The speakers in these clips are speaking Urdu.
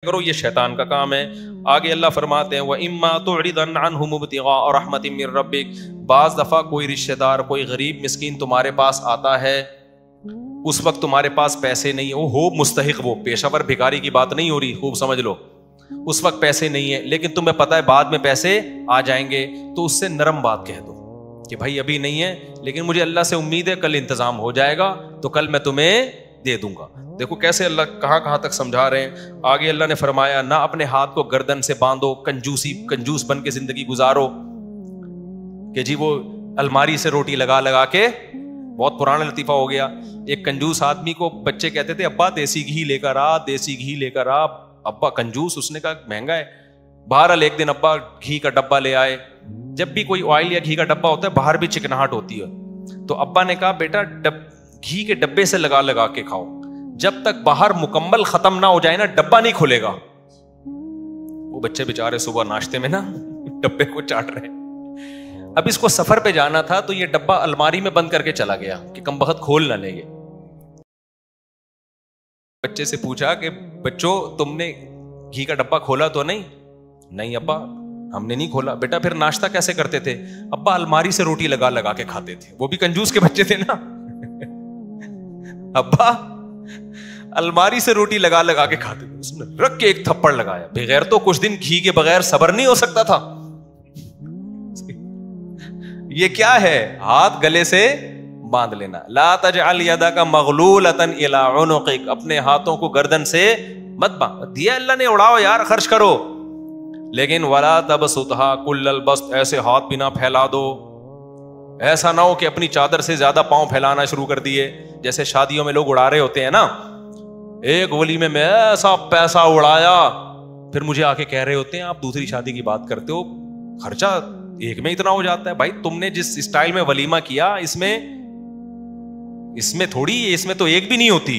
کرو، یہ شیطان کا کام ہے۔ آگے اللہ فرماتے ہیں وَإِمَّا تُعْرِضَنْ عَنْهُمُ ابْتِغَاءَ رَحْمَةٍ مِّن رَّبِّكَ، بعض دفعہ کوئی رشتہ دار، کوئی غریب مسکین تمہارے پاس آتا ہے، اس وقت تمہارے پاس پیسے نہیں، وہ ہو مستحق، وہ پیشہ ور بھکاری کی بات نہیں ہو رہی، خوب سمجھ لو، اس وقت پیسے نہیں ہے لیکن تمہیں پتہ ہے بعد میں پیسے آ جائیں گے، تو اس سے نرم بات کہہ دو کہ بھائی ابھی نہیں ہے لیکن مجھے اللہ سے امید ہے کل انتظام ہو جائے گا تو کل میں تمہیں دے دوں گا۔ دیکھو کیسے اللہ کہاں تک سمجھا رہے ہیں۔ آگے اللہ نے فرمایا نہ اپنے ہاتھ کو گردن سے باندھو، کنجوس بن کے زندگی گزارو کہ جی وہ الماری سے روٹی لگا کے، بہت پرانا لطیفہ ہو گیا، ایک کنجوس آدمی کو بچے کہتے تھے ابا دیسی گھی لے کر آ، دیسی گھی لے کر آ، ابا کنجوس، اس نے کہا مہنگا ہے۔ بہرحال ایک دن ابا گھی کا ڈبہ لے آئے، جب بھی کوئی آئل یا گھی کا ڈبہ ہوتا ہے باہر بھی چکناہٹ ہوتی ہے، تو ابا نے کہا بیٹا گھی کے ڈبے سے لگا کے کھاؤ، جب تک باہر مکمل ختم نہ ہو جائے نا ڈبہ نہیں کھلے گا۔ وہ بچے بیچارے صبح ناشتے میں نا ڈبے کو چاٹ رہے ہیں۔ اب اس کو سفر پہ جانا تھا تو یہ ڈبہ الماری میں بند کر کے چلا گیا کہ کم بخت کھول نہ لیں گے۔ بچے سے پوچھا کہ بچوں تم نے گھی کا ڈبہ کھولا تو نہیں؟ نہیں ابا ہم نے نہیں کھولا۔ بیٹا پھر ناشتہ کیسے کرتے تھے؟ ابا الماری سے روٹی لگا کے کھاتے تھے۔ وہ بھی کنجوس کے بچے تھے نا ابا الماری سے روٹی لگا کے کھاتے تھے۔ اس نے رکھ کے ایک تھپڑ لگایا، بغیر تو کچھ دن گھی کے بغیر صبر نہیں ہو سکتا تھا۔ یہ کیا ہے؟ ہاتھ گلے سے باندھ لینا۔ لا تجعل یدک مغلولۃ الی عنقک، اپنے ہاتھوں کو گردن سے مت باندھ، دیا اللہ نے اڑاؤ یار، خرچ کرو، لیکن ولا تبسطھا کل البسط، ایسے ہاتھ بھی نہ پھیلا دو، ایسا نہ ہو کہ اپنی چادر سے زیادہ پاؤں پھیلانا شروع کر دیے، جیسے شادیوں میں لوگ اڑا رہے ہوتے ہیں نا، ایک ولیمے میں ایسا پیسہ اڑایا، پھر مجھے آ کے کہہ رہے ہوتے ہیں آپ دوسری شادی کی بات کرتے ہو، خرچہ ایک میں اتنا ہو جاتا ہے۔ بھائی تم نے جس اسٹائل میں ولیمہ کیا اس میں تھوڑی، اس میں تو ایک بھی نہیں ہوتی،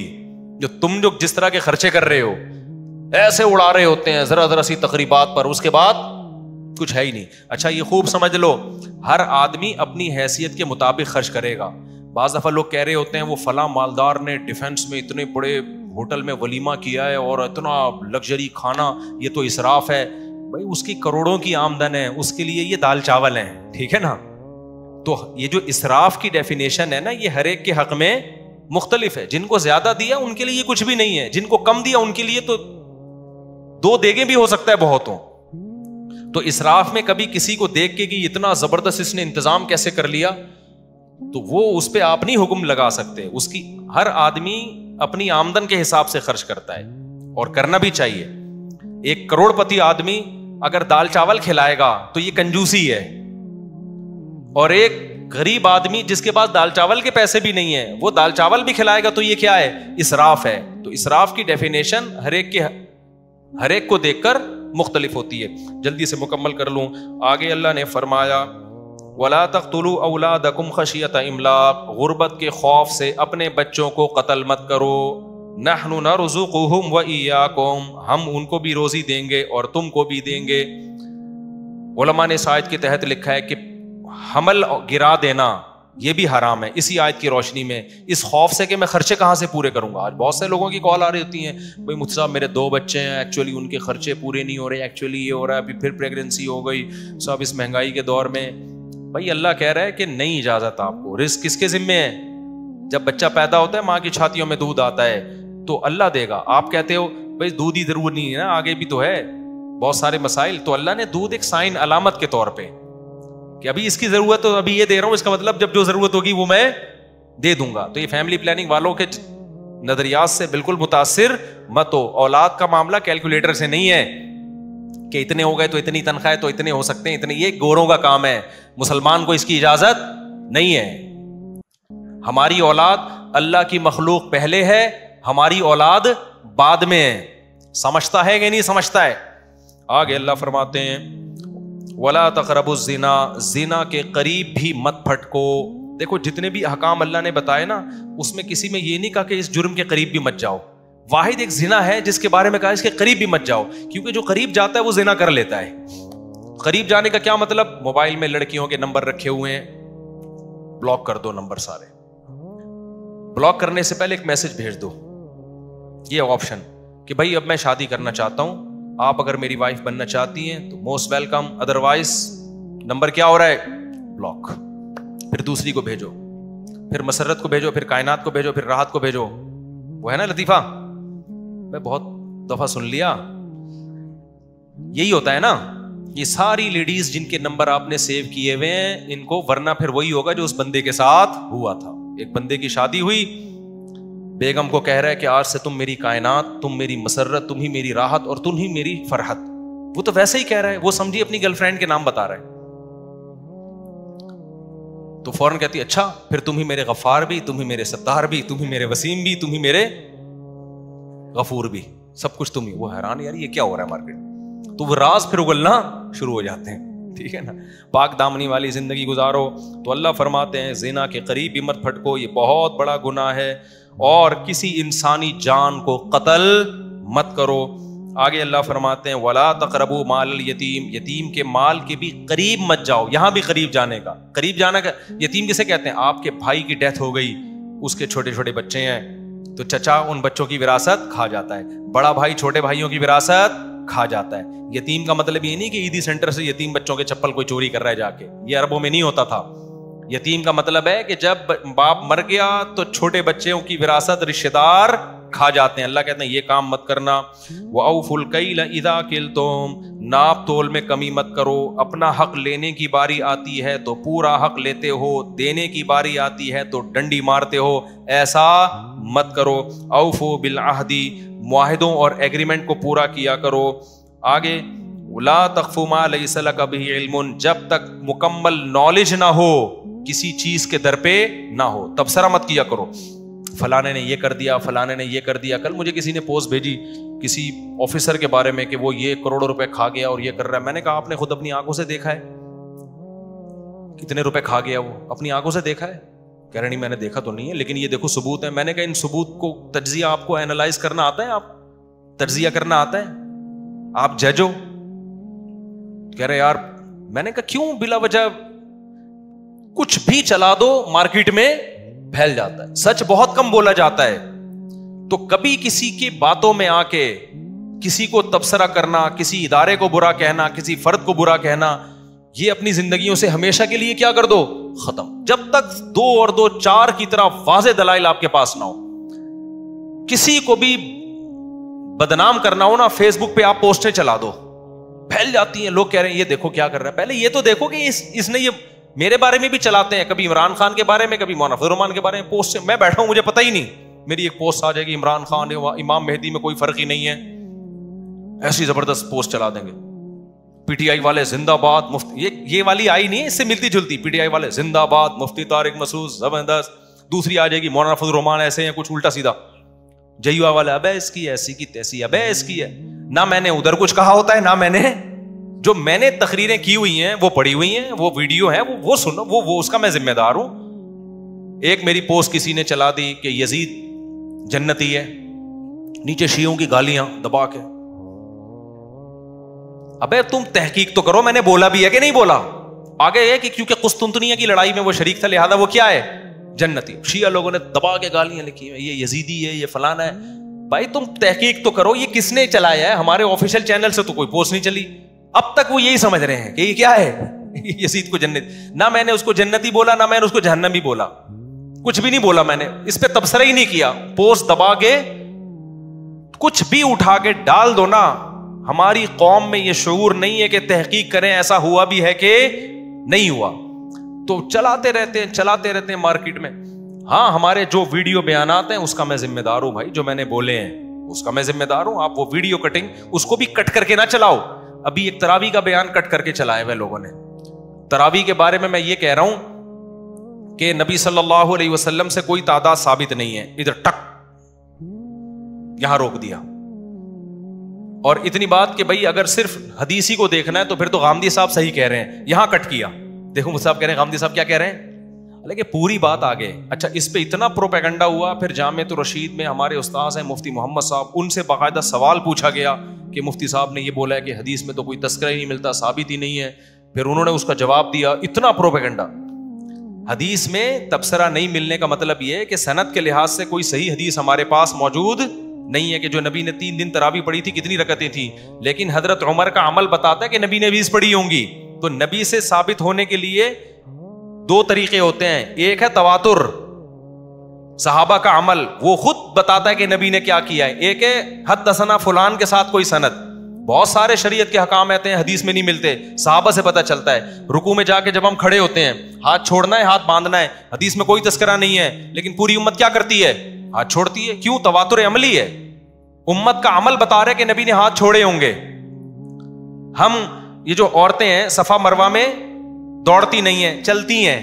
جو جس طرح کے خرچے کر رہے ہو ایسے اڑا رہے ہوتے ہیں ذرا سی تقریبات پر، اس کے بعد کچھ ہے ہی نہیں۔ اچھا یہ خوب سمجھ لو، ہر آدمی اپنی حیثیت کے مطابق خرچ کرے گا۔ بعض دفعہ لوگ کہہ رہے ہوتے ہیں وہ فلاں مالدار نے ڈیفینس میں اتنے بڑے ہوٹل میں ولیمہ کیا ہے اور اتنا لگژری کھانا، یہ تو اسراف ہے۔ بھائی اس کی کروڑوں کی آمدن ہے، اس کے لیے یہ دال چاول ہیں، ٹھیک ہے نا؟ تو یہ جو اسراف کی ڈیفینیشن ہے نا، یہ ہر ایک کے حق میں مختلف ہے۔ جن کو زیادہ دیا ان کے لیے یہ کچھ بھی نہیں ہے، جن کو کم دیا ان کے لیے تو 2 دیگیں بھی ہو سکتا ہے بہتوں۔ تو اسراف میں کبھی کسی کو دیکھ کے کہ اتنا زبردست اس نے انتظام کیسے کر لیا، تو وہ اس پہ آپ نہیں حکم لگا سکتے۔ اس کی ہر آدمی اپنی آمدن کے حساب سے خرچ کرتا ہے اور کرنا بھی چاہیے۔ ایک کروڑ پتی آدمی اگر دال چاول کھلائے گا تو یہ کنجوسی ہے، اور ایک غریب آدمی جس کے پاس دال چاول کے پیسے بھی نہیں ہیں وہ دال چاول بھی کھلائے گا تو یہ کیا ہے؟ اسراف ہے۔ تو اسراف کی ڈیفینیشن ہر ایک کو دیکھ کر مختلف ہوتی ہے۔ جلدی سے مکمل کر لوں۔ آگے اللہ نے فرمایا وَلَا تَقْتُلُوا أَوْلَادَكُمْ خَشْيَةَ إِمْلَاقٍ، غربت کے خوف سے اپنے بچوں کو قتل مت کرو۔ نَحْنُ نَرْزُقُهُمْ وَإِيَّاكُمْ، ہم ان کو بھی روزی دیں گے اور تم کو بھی دیں گے۔ علماء نے اس آیت کے تحت لکھا ہے کہ حمل گرا دینا یہ بھی حرام ہے اسی آیت کی روشنی میں، اس خوف سے کہ میں خرچے کہاں سے پورے کروں گا۔ آج بہت سے لوگوں کی کال آ رہی ہوتی ہیں، بھائی مجھ صاحب میرے 2 بچے ہیں، ایکچولی ان کے خرچے پورے نہیں ہو رہے، ایکچولی یہ ہو رہا ہے، ابھی پھر پریگننسی ہو گئی، صاحب اس مہنگائی کے دور میں۔ بھائی اللہ کہہ رہا ہے کہ نہیں اجازت آپ کو، رزق کس کے ذمے ہے؟ جب بچہ پیدا ہوتا ہے ماں کی چھاتیوں میں دودھ آتا ہے تو اللہ دے گا۔ آپ کہتے ہو بھائی دودھ ہی ضرور نہیں ہے نا، آگے بھی تو ہے بہت سارے مسائل، تو اللہ نے دودھ ایک سائن علامت کے طور پہ کہ ابھی اس کی ضرورت تو ابھی یہ دے رہا ہوں، اس کا مطلب جب جو ضرورت ہوگی وہ میں دے دوں گا۔ تو یہ فیملی پلاننگ والوں کے نظریات سے بالکل متاثر مت ہو۔ اولاد کا معاملہ کیلکولیٹر سے نہیں ہے کہ اتنے ہو گئے تو اتنی تنخواہ تو اتنے ہو سکتے ہیں، اتنے، یہ گوروں کا کام ہے، مسلمان کو اس کی اجازت نہیں ہے۔ ہماری اولاد اللہ کی مخلوق پہلے ہے، ہماری اولاد بعد میں ہے۔ سمجھتا ہے کہ نہیں سمجھتا ہے؟ آگے اللہ فرماتے ہیں وَلَا تَقْرَبُوا الزِّنَا، زنا کے قریب بھی مت پھٹکو۔ دیکھو جتنے بھی احکام اللہ نے بتائے نا، اس میں کسی میں یہ نہیں کہا کہ اس جرم کے قریب بھی مت جاؤ، واحد ایک زنا ہے جس کے بارے میں کہا اس کے قریب بھی مت جاؤ، کیونکہ جو قریب جاتا ہے وہ زنا کر لیتا ہے۔ قریب جانے کا کیا مطلب؟ موبائل میں لڑکیوں کے نمبر رکھے ہوئے ہیں، بلاک کر دو نمبر سارے، بلاک کرنے سے پہلے ایک میسج بھیج دو، یہ آپشن، کہ بھائی اب میں شادی کرنا چاہتا ہوں, آپ اگر میری وائف بننا چاہتی ہیں تو موسٹ ویلکم, ادروائز نمبر کیا ہو رہا ہے, بلاک. پھر دوسری کو بھیجو, پھر مسرت کو بھیجو, پھر کائنات کو بھیجو, پھر راحت کو بھیجو. وہ ہے نا لطیفہ, میں بہت دفعہ سن لیا. یہی ہوتا ہے نا, یہ ساری لیڈیز جن کے نمبر آپ نے سیو کیے ہوئے ہیں ان کو, ورنہ پھر وہی ہوگا جو اس بندے کے ساتھ ہوا تھا. ایک بندے کی شادی ہوئی, بیگم کو کہہ رہا ہے کہ آج سے تم میری کائنات, تم میری مسرت, تم ہی میری راحت اور تم ہی میری فرحت. وہ تو ویسے ہی کہہ رہا ہے, وہ سمجھی اپنی گرل فرینڈ کے نام بتا رہا ہے. تو فوراً کہتی ہے اچھا پھر تم ہی میرے غفار بھی, تم ہی میرے ستار بھی, تم ہی میرے وسیم بھی, تم ہی میرے غفور بھی, سب کچھ تم ہی. وہ حیران, یار یہ کیا ہو رہا ہے مارکیٹ. تو وہ راز پھر اگلنا شروع ہو جاتے ہیں. ٹھیک ہے نا, پاک دامنی والی زندگی گزارو. تو اللہ فرماتے ہیں زنا کے قریب بھی مت پھٹکو, یہ بہت بڑا گناہ ہے, اور کسی انسانی جان کو قتل مت کرو. آگے اللہ فرماتے ہیں ولا تقربوا مال الیتیم, یتیم کے مال کے بھی قریب مت جاؤ. یہاں بھی قریب جانے کا, قریب جانا کا, یتیم کسے کہتے ہیں؟ آپ کے بھائی کی ڈیتھ ہو گئی, اس کے چھوٹے چھوٹے بچے ہیں, تو چچا ان بچوں کی وراثت کھا جاتا ہے, بڑا بھائی چھوٹے بھائیوں کی وراثت کھا جاتا ہے. یتیم کا مطلب یہ نہیں کہ عیدی سینٹر سے یتیم بچوں کے چپل کوئی چوری کر رہا ہے جا کے, یہ عربوں میں نہیں ہوتا تھا. یتیم کا مطلب ہے کہ جب باپ مر گیا تو چھوٹے بچوں کی وراثت رشتہ دار کھا جاتے ہیں. اللہ کہتے ہیں یہ کام مت کرنا. وَأَوْفُوا الْكَيْلَ إِذَا كِلْتُمْ, ناپ تول میں کمی مت کرو. اپنا حق لینے کی باری آتی ہے تو پورا حق لیتے ہو, دینے کی باری آتی ہے تو ڈنڈی مارتے ہو, ایسا مت کرو. أَوْفُوا بِالْعَهْدِ, معاہدوں اور ایگریمنٹ کو پورا کیا کرو. آگے لَا تَخْفُ مَا لَيْسَ لَكَ بِهِ عِلْمٌ, جب تک مکمل نالج نہ ہو کسی چیز کے در پہ نہ ہو, تبصرہ مت کیا کرو. فلانے نے یہ کر دیا, فلانے نے یہ کر دیا. کل مجھے کسی نے پوسٹ بھیجی کسی آفیسر کے بارے میں کہ وہ یہ کروڑوں روپے کھا گیا اور یہ کر رہا ہے. میں نے کہا آپ نے خود اپنی آنکھوں سے دیکھا ہے کتنے روپے کھا گیا؟ وہ اپنی آنکھوں سے دیکھا ہے؟ کہہ رہے نہیں میں نے دیکھا تو نہیں ہے, لیکن یہ دیکھو ثبوت ہے. میں نے کہا ان ثبوت کو تجزیہ آپ کو اینالائز کرنا آتا ہے؟ آپ تجزیہ کرنا آتا ہے؟ آپ جج ہو؟ کہہ رہے یار. میں نے کہا کیوں بلا وجہ کچھ بھی چلا دو مارکیٹ میں پھیل جاتا ہے, سچ بہت کم بولا جاتا ہے. تو کبھی کسی کی باتوں میں آ کے کسی کو تبصرہ کرنا, کسی ادارے کو برا کہنا, کسی فرد کو برا کہنا, یہ اپنی زندگیوں سے ہمیشہ کے لیے کیا کر دو, ختم. جب تک 2 اور 2 4 کی طرح واضح دلائل آپ کے پاس نہ ہو. کسی کو بھی بدنام کرنا ہو نا, فیس بک پہ آپ پوسٹیں چلا دو, پھیل جاتی ہیں. لوگ کہہ رہے ہیں یہ دیکھو کیا کر رہا ہے. پہلے یہ تو دیکھو کہ اس نے یہ میرے بارے میں بھی چلاتے ہیں, کبھی عمران خان کے بارے میں, کبھی مولانا فضل الرحمان کے بارے میں پوسٹ. میں بیٹھا ہوں مجھے پتہ ہی نہیں, میری ایک پوسٹ آ جائے گی عمران خان امام مہدی میں کوئی فرق ہی نہیں ہے, ایسی زبردست پوسٹ چلا دیں گے. پی ٹی آئی والے زندہ باد, مفتی یہ والی آئی نہیں ہے, اس سے ملتی جلتی. پی ٹی آئی والے زندہ باد, مفتی طارق مسعود زبردست. دوسری آ جائے گی مولانا فضل الرحمان ایسے ہیں, کچھ الٹا سیدھا. جیوا والا ابے اس کی ایسی کی تیسی, ابے اس کی ہے. نہ میں نے ادھر کچھ کہا ہوتا ہے, نہ میں نے جو میں نے تقریریں کی ہوئی ہیں وہ پڑھی ہوئی ہیں, وہ ویڈیو ہے وہ سنو, وہ اس کا میں ذمہ دار ہوں. ایک میری پوسٹ کسی نے چلا دی کہ یزید جنتی ہے, نیچے شیعوں کی گالیاں دبا کے. ابے تم تحقیق تو کرو, میں نے بولا بھی ہے کہ نہیں بولا. آگے یہ کہ کیونکہ قسطنطنیہ کی لڑائی میں وہ شریک تھا لہذا وہ کیا ہے, جنتی. شیعہ لوگوں نے دبا کے گالیاں لکھی ہیں, یہ یزیدی ہے, یہ فلانا ہے. بھائی تم تحقیق تو کرو, یہ کس نے چلایا ہے؟ ہمارے آفیشیل چینل سے تو کوئی پوسٹ نہیں چلی. اب تک وہ یہی سمجھ رہے ہیں کہ یہ کیا ہے, یزید کو جنت. نہ میں نے اس کو جنتی بولا, نہ میں نے اس کو جہنمی بولا, کچھ بھی نہیں بولا. میں نے اس پہ تبصرہ ہی نہیں کیا. پوسٹ دبا کے کچھ بھی اٹھا کے ڈال دو نا. ہماری قوم میں یہ شعور نہیں ہے کہ تحقیق کریں ایسا ہوا بھی ہے کہ نہیں ہوا, تو چلاتے رہتے ہیں مارکیٹ میں. ہاں ہمارے جو ویڈیو بیانات ہیں اس کا میں ذمہ دار ہوں بھائی, جو میں نے بولے ہیں اس کا میں ذمہ دار ہوں. آپ وہ ویڈیو کٹنگ اس کو بھی کٹ کر کے نہ چلاؤ. ابھی ایک تراویح کا بیان کٹ کر کے چلائے ہوئے لوگوں نے. تراویح کے بارے میں یہ کہہ رہا ہوں کہ نبی صلی اللہ علیہ وسلم سے کوئی تعداد ثابت نہیں ہے. ادھر ٹک یہاں روک دیا. اور اتنی بات کہ بھائی اگر صرف حدیثی کو دیکھنا ہے تو پھر تو غامدی صاحب صحیح کہہ رہے ہیں, یہاں کٹ کیا. دیکھو صاحب کہہ رہے ہیں, غامدی صاحب کیا کہہ رہے ہیں, لیکن پوری بات آگے. اچھا اس پہ اتنا پروپیگنڈا ہوا. پھر جامعۃ الرشید میں ہمارے استاذ ہیں مفتی محمد صاحب, ان سے باقاعدہ سوال پوچھا گیا کہ مفتی صاحب نے یہ بولا ہے کہ حدیث میں تو کوئی تذکرہ ہی نہیں ملتا, ثابت ہی نہیں ہے. پھر انہوں نے اس کا جواب دیا. اتنا پروپیگنڈا. حدیث میں تبصرہ نہیں ملنے کا مطلب یہ ہے کہ سند کے لحاظ سے کوئی صحیح حدیث ہمارے پاس موجود نہیں ہے کہ جو نبی نے 3 دن تراویح پڑھی تھی کتنی رکعتیں تھیں، لیکن حضرت عمر کا عمل بتاتا ہے کہ نبی نے 20 پڑھی ہوں گی. تو نبی سے ثابت ہونے کے لیے 2 طریقے ہوتے ہیں. ایک ہے تواتر، صحابہ کا عمل وہ خود بتاتا ہے کہ نبی نے کیا کیا ہے. ایک ہے حدثنا فلان کے ساتھ کوئی سند. بہت سارے شریعت کے احکام آتے ہیں حدیث میں نہیں ملتے، صحابہ سے پتہ چلتا ہے. رکوع میں جا کے جب ہم کھڑے ہوتے ہیں ہاتھ چھوڑنا ہے ہاتھ باندھنا ہے، حدیث میں کوئی تذکرہ نہیں ہے، لیکن پوری امت کیا کرتی ہے؟ ہاتھ چھوڑتی ہے. کیوں؟ تواتر عملی ہے. امت کا عمل بتا رہے کہ نبی نے ہاتھ چھوڑے ہوں گے. ہم یہ جو عورتیں ہیں صفا مروہ میں دوڑتی نہیں ہیں، چلتی ہیں.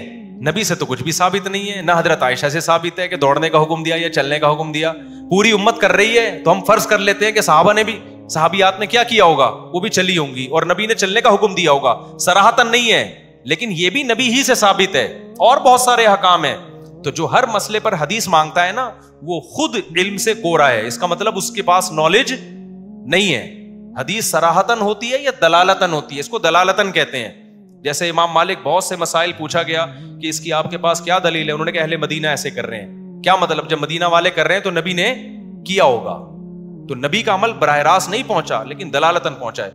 نبی سے تو کچھ بھی ثابت نہیں ہے، نہ حضرت عائشہ سے ثابت ہے کہ دوڑنے کا حکم دیا یا چلنے کا حکم دیا. پوری امت کر رہی ہے تو ہم فرض کر لیتے ہیں کہ صحابہ نے بھی، صحابیات نے کیا کیا ہوگا؟ وہ بھی چلی ہوں گی اور نبی نے چلنے کا حکم دیا ہوگا. صراحتاً نہیں ہے لیکن یہ بھی نبی ہی سے ثابت ہے. اور بہت سارے احکام ہیں. تو جو ہر مسئلے پر حدیث مانگتا ہے نا وہ خود علم سے کورا ہے. اس کا مطلب اس کے پاس نالج نہیں ہے. حدیث صراحتاً ہوتی ہے یا دلالتاً ہوتی ہے؟ اس کو دلالتاً کہتے ہیں. جیسے امام مالک بہت سے مسائل پوچھا گیا کہ اس کی آپ کے پاس کیا دلیل ہے، انہوں نے کہا اہل مدینہ ایسے کر رہے ہیں. کیا مطلب؟ جب مدینہ والے کر رہے ہیں تو نبی نے کیا ہوگا. تو نبی کا عمل براہ راست نہیں پہنچا لیکن دلالتاً پہنچا ہے.